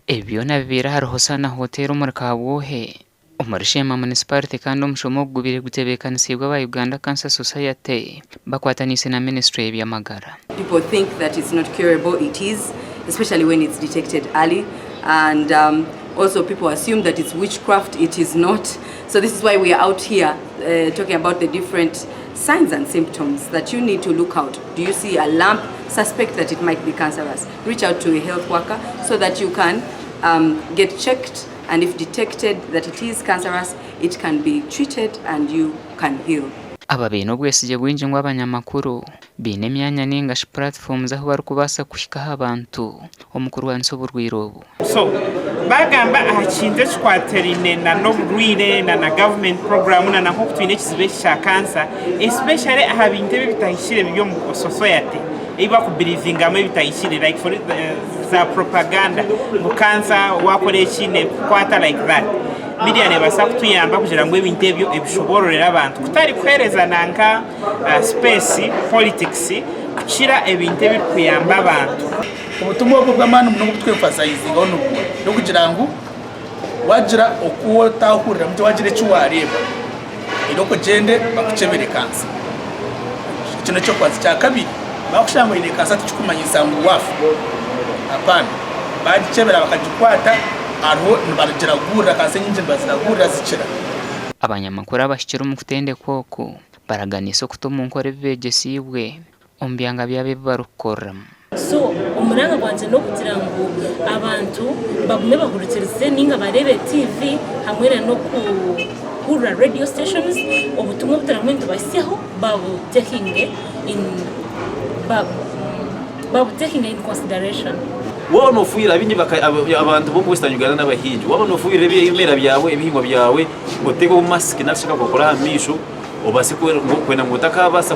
ebyo nabibira hariho sana hoteli umurikabuhe Sheema municipality kandi omushomo gubire gutebekanisiibwa ba Uganda Cancer Society bakwatanise na ministry y'amagara. People think that it's not curable. It is, especially when it's detected early, and also people assume that it's witchcraft. It is not. So this is why we are out here talking about the different signs and symptoms that you need to look out. Do you see a lump? Suspect that it might be cancerous. Reach out to a health worker so that you can get checked, and if detected that it is cancerous, it can be treated and you can heal. Aba bino bwesije bwinje ngo abanyamakuru bine myanya ningashi platforms aho bari kubasa kushikaho abantu omukurwanisa oburwirobo. So bagamba akinze kwaterine na noburwire na government program na nko twine kizibe cya cancer, especially ahabinte bitahishire byo mu society iba ku believing ame bitahishire, like for the propaganda mu cancer wakore kine kwata like that. Media ne basa kutuyamba kugira ngo ebintu ebyo ebishobororera abantu kutari kwereza nanka space politics kuchira ebintu ebikuyamba abantu. Ubutumwa bw'amana no gutwemphasize ono no kugira ngo wagira okuwo tahurira mu wagire cyuwareba iroko gende bakucebere kansa. Kino cyo kwazi cya kabiri bakushanga ine kansa tukumanyisa ngo wafu apana badicebera bakagikwata arho nibaragira gura kansa nyinje baziragura zikira. Abanyamakuru abashikira mu kutendekoko baraganisa kutuma nkore bivegesiibwe ombyanga byabe barukora. So umuranga kwanje no kugira ngo abantu bagume bahurukirize ninga barebe TV hamwe no ku radio stations obutumwa butaramwento basiyaho babu taking in consideration. Wabona ufuira binyi abantu bo Western Uganda n'abahinji wabona ufuira ibimera byawe ibihingwa byawe gotego mask nashaka gukora hamisho obase kwena ngutaka basa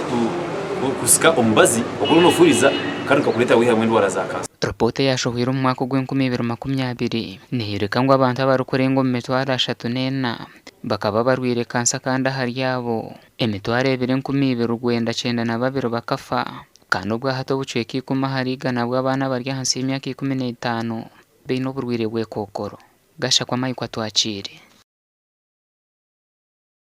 kusika ombazi okuno ufuriza kandi kakuleta wihamwe ndwara za kansa. Reporte yashohira mu mwaka gw'2020 nihireka ngo abantu abarukorengo mu mitwaro 34 bakaba barwire kansa kandi hari yabo emitwaro 2022 bakafa kandi ubwo hato buceki kuma hariga nabwo abana bari hansi y'imyaka 15 bino burwire bwe kokoro gasha kwa mayiko twacire.